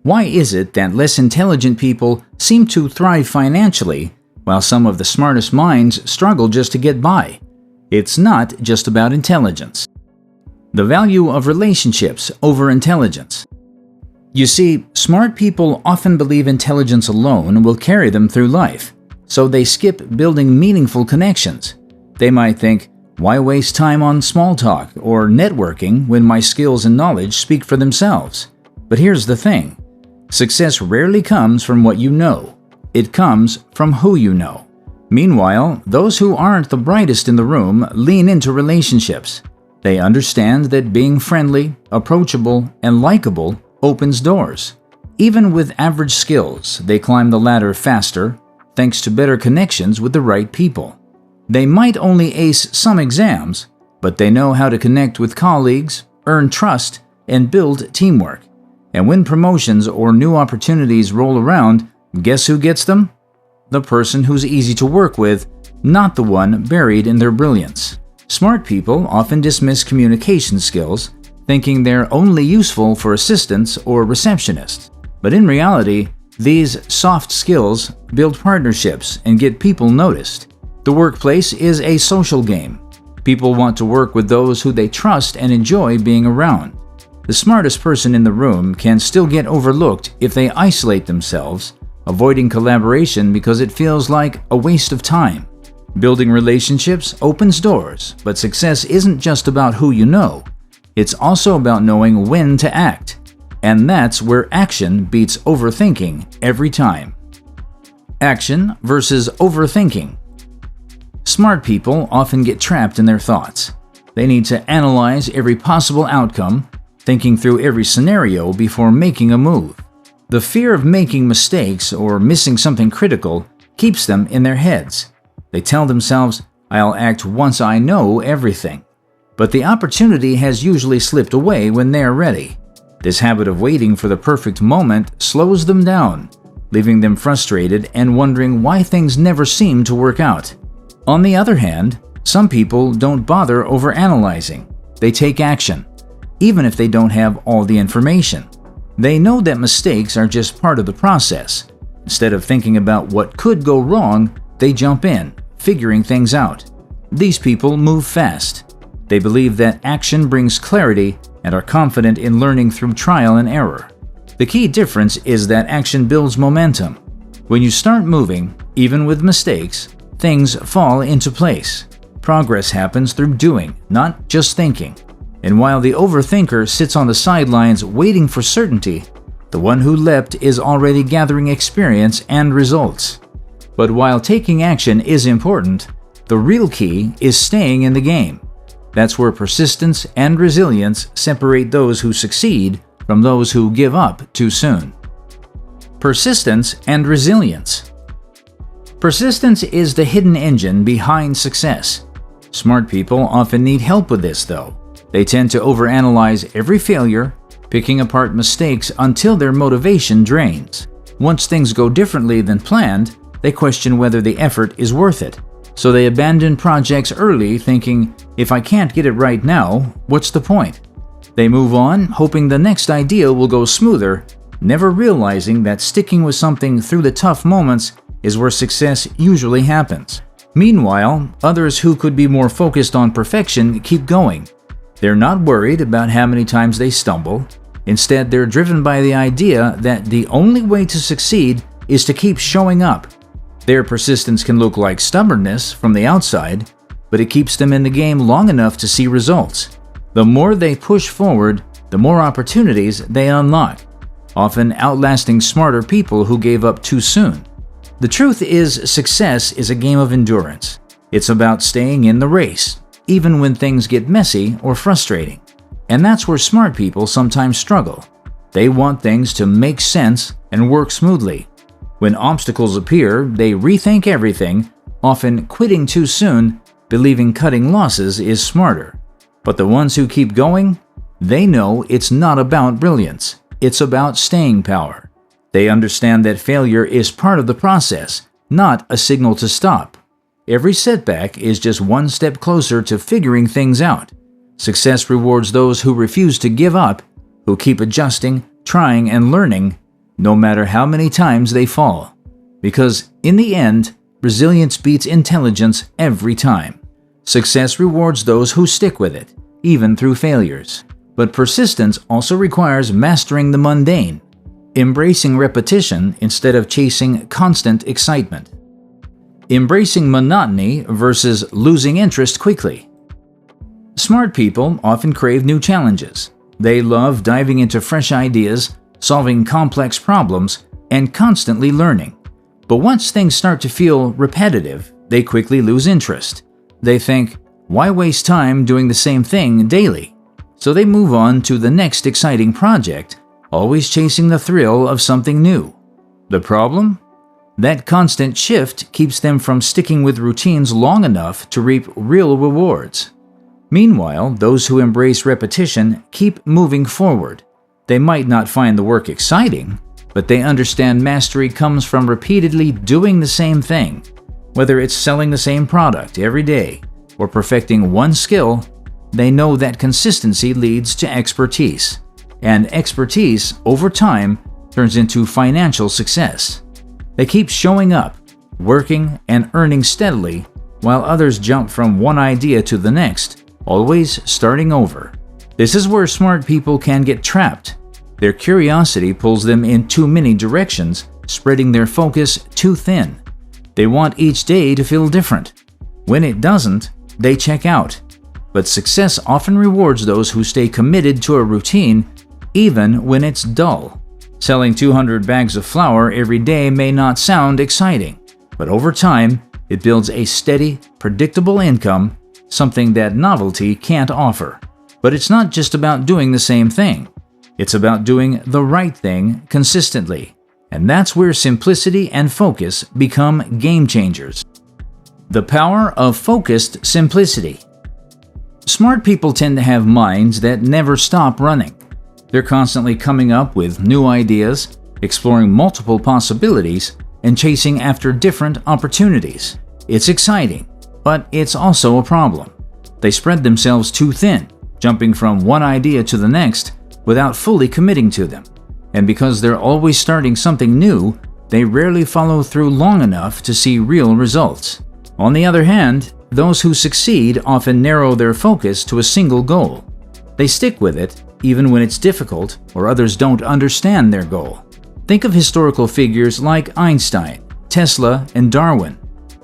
Why is it that less intelligent people seem to thrive financially, while some of the smartest minds struggle just to get by? It's not just about intelligence. The value of relationships over intelligence. You see, smart people often believe intelligence alone will carry them through life, so they skip building meaningful connections. They might think, why waste time on small talk or networking when my skills and knowledge speak for themselves? But here's the thing. Success rarely comes from what you know. It comes from who you know. Meanwhile, those who aren't the brightest in the room lean into relationships. They understand that being friendly, approachable, and likable opens doors. Even with average skills, they climb the ladder faster thanks to better connections with the right people. They might only ace some exams, but they know how to connect with colleagues, earn trust, and build teamwork. And when promotions or new opportunities roll around, guess who gets them? The person who's easy to work with, not the one buried in their brilliance. Smart people often dismiss communication skills, thinking they're only useful for assistants or receptionists. But in reality, these soft skills build partnerships and get people noticed. The workplace is a social game. People want to work with those who they trust and enjoy being around. The smartest person in the room can still get overlooked if they isolate themselves, avoiding collaboration because it feels like a waste of time. Building relationships opens doors, but success isn't just about who you know. It's also about knowing when to act. And that's where action beats overthinking every time. Action versus overthinking. Smart people often get trapped in their thoughts. They need to analyze every possible outcome, thinking through every scenario before making a move. The fear of making mistakes or missing something critical keeps them in their heads. They tell themselves, "I'll act once I know everything." But the opportunity has usually slipped away when they're ready. This habit of waiting for the perfect moment slows them down, leaving them frustrated and wondering why things never seem to work out. On the other hand, some people don't bother overanalyzing. They take action, even if they don't have all the information. They know that mistakes are just part of the process. Instead of thinking about what could go wrong, they jump in, figuring things out. These people move fast. They believe that action brings clarity and are confident in learning through trial and error. The key difference is that action builds momentum. When you start moving, even with mistakes, things fall into place. Progress happens through doing, not just thinking. And while the overthinker sits on the sidelines waiting for certainty, the one who leapt is already gathering experience and results. But while taking action is important, the real key is staying in the game. That's where persistence and resilience separate those who succeed from those who give up too soon. Persistence and resilience. Persistence is the hidden engine behind success. Smart people often need help with this, though. They tend to overanalyze every failure, picking apart mistakes until their motivation drains. Once things go differently than planned, they question whether the effort is worth it. So they abandon projects early, thinking, if I can't get it right now, what's the point? They move on, hoping the next idea will go smoother, never realizing that sticking with something through the tough moments is where success usually happens. Meanwhile, others who could be more focused on perfection keep going. They're not worried about how many times they stumble. Instead, they're driven by the idea that the only way to succeed is to keep showing up. Their persistence can look like stubbornness from the outside, but it keeps them in the game long enough to see results. The more they push forward, the more opportunities they unlock, often outlasting smarter people who gave up too soon. The truth is, success is a game of endurance. It's about staying in the race, even when things get messy or frustrating. And that's where smart people sometimes struggle. They want things to make sense and work smoothly. When obstacles appear, they rethink everything, often quitting too soon, believing cutting losses is smarter. But the ones who keep going, they know it's not about brilliance, it's about staying power. They understand that failure is part of the process, not a signal to stop. Every setback is just one step closer to figuring things out. Success rewards those who refuse to give up, who keep adjusting, trying, and learning, no matter how many times they fall. Because in the end, resilience beats intelligence every time. Success rewards those who stick with it, even through failures. But persistence also requires mastering the mundane, embracing repetition instead of chasing constant excitement. Embracing monotony versus losing interest quickly. Smart people often crave new challenges. They love diving into fresh ideas, solving complex problems, and constantly learning. But once things start to feel repetitive, they quickly lose interest. They think, why waste time doing the same thing daily? So they move on to the next exciting project, always chasing the thrill of something new. The problem? That constant shift keeps them from sticking with routines long enough to reap real rewards. Meanwhile, those who embrace repetition keep moving forward. They might not find the work exciting, but they understand mastery comes from repeatedly doing the same thing. Whether it's selling the same product every day or perfecting one skill, they know that consistency leads to expertise. And expertise, over time, turns into financial success. They keep showing up, working, and earning steadily, while others jump from one idea to the next, always starting over. This is where smart people can get trapped. Their curiosity pulls them in too many directions, spreading their focus too thin. They want each day to feel different. When it doesn't, they check out. But success often rewards those who stay committed to a routine, even when it's dull. Selling 200 bags of flour every day may not sound exciting, but over time, it builds a steady, predictable income, something that novelty can't offer. But it's not just about doing the same thing. It's about doing the right thing consistently. And that's where simplicity and focus become game changers. The power of focused simplicity. Smart people tend to have minds that never stop running. They're constantly coming up with new ideas, exploring multiple possibilities, and chasing after different opportunities. It's exciting, but it's also a problem. They spread themselves too thin, jumping from one idea to the next without fully committing to them. And because they're always starting something new, they rarely follow through long enough to see real results. On the other hand, those who succeed often narrow their focus to a single goal. They stick with it even when it's difficult or others don't understand their goal. Think of historical figures like Einstein, Tesla, and Darwin.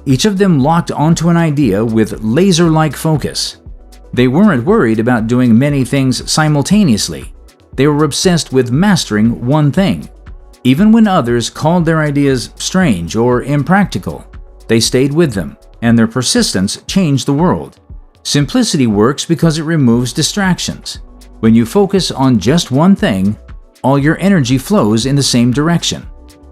Each of them locked onto an idea with laser-like focus. They weren't worried about doing many things simultaneously. They were obsessed with mastering one thing. Even when others called their ideas strange or impractical, they stayed with them, and their persistence changed the world. Simplicity works because it removes distractions. When you focus on just one thing, all your energy flows in the same direction.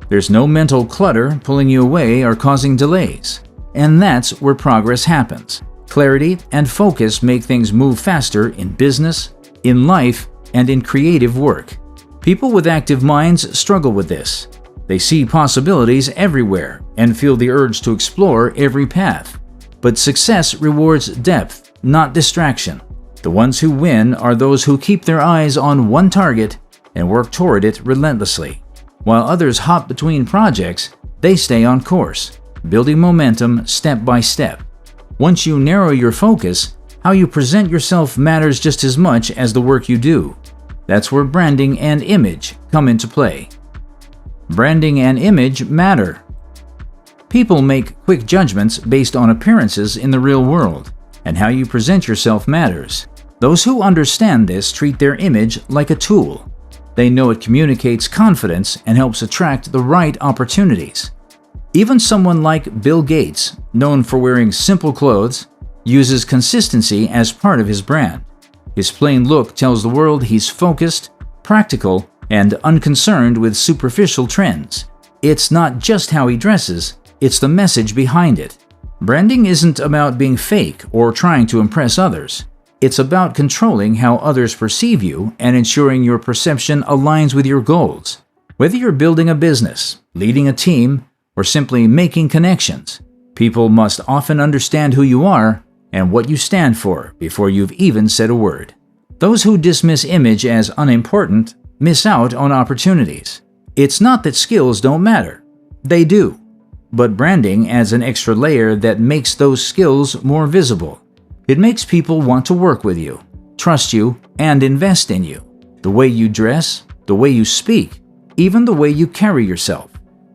There's no mental clutter pulling you away or causing delays. And that's where progress happens. Clarity and focus make things move faster in business, in life, and in creative work. People with active minds struggle with this. They see possibilities everywhere and feel the urge to explore every path. But success rewards depth, not distraction. The ones who win are those who keep their eyes on one target and work toward it relentlessly. While others hop between projects, they stay on course, building momentum step by step. Once you narrow your focus, how you present yourself matters just as much as the work you do. That's where branding and image come into play. Branding and image matter. People make quick judgments based on appearances in the real world, and how you present yourself matters. Those who understand this treat their image like a tool. They know it communicates confidence and helps attract the right opportunities. Even someone like Bill Gates, known for wearing simple clothes, uses consistency as part of his brand. His plain look tells the world he's focused, practical, and unconcerned with superficial trends. It's not just how he dresses, it's the message behind it. Branding isn't about being fake or trying to impress others. It's about controlling how others perceive you and ensuring your perception aligns with your goals. Whether you're building a business, leading a team, or simply making connections, people must often understand who you are and what you stand for before you've even said a word. Those who dismiss image as unimportant miss out on opportunities. It's not that skills don't matter. They do. But branding adds an extra layer that makes those skills more visible. It makes people want to work with you, trust you, and invest in you. The way you dress, the way you speak, even the way you carry yourself.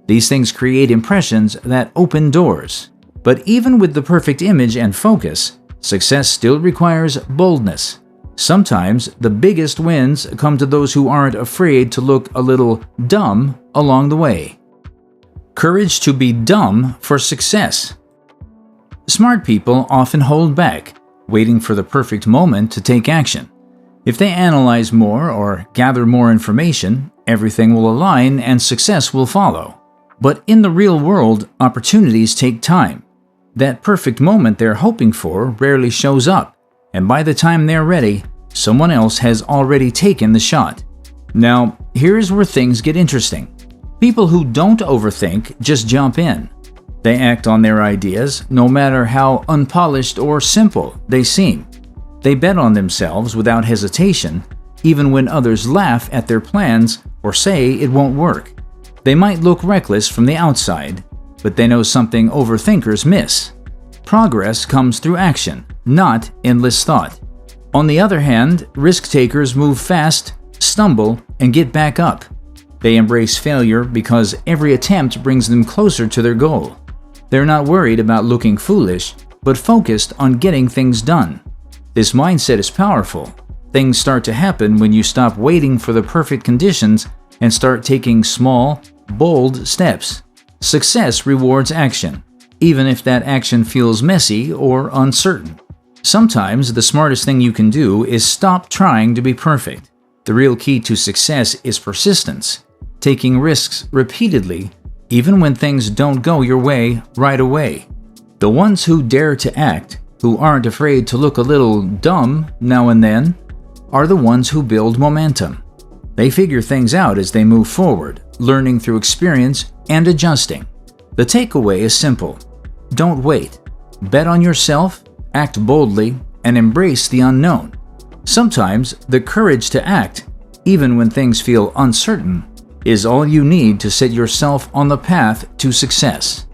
These things create impressions that open doors. But even with the perfect image and focus, success still requires boldness. Sometimes the biggest wins come to those who aren't afraid to look a little dumb along the way. Courage to be dumb for success. Smart people often hold back, waiting for the perfect moment to take action. If they analyze more or gather more information, everything will align and success will follow. But in the real world, opportunities take time. That perfect moment they're hoping for rarely shows up, and by the time they're ready, someone else has already taken the shot. Now, here's where things get interesting. People who don't overthink just jump in. They act on their ideas, no matter how unpolished or simple they seem. They bet on themselves without hesitation, even when others laugh at their plans or say it won't work. They might look reckless from the outside, but they know something overthinkers miss. Progress comes through action, not endless thought. On the other hand, risk-takers move fast, stumble, and get back up. They embrace failure because every attempt brings them closer to their goal. They're not worried about looking foolish, but focused on getting things done. This mindset is powerful. Things start to happen when you stop waiting for the perfect conditions and start taking small, bold steps. Success rewards action, even if that action feels messy or uncertain. Sometimes the smartest thing you can do is stop trying to be perfect. The real key to success is persistence, taking risks repeatedly, even when things don't go your way right away. The ones who dare to act, who aren't afraid to look a little dumb now and then, are the ones who build momentum. They figure things out as they move forward, learning through experience and adjusting. The takeaway is simple. Don't wait. Bet on yourself, act boldly, and embrace the unknown. Sometimes the courage to act, even when things feel uncertain, is all you need to set yourself on the path to success.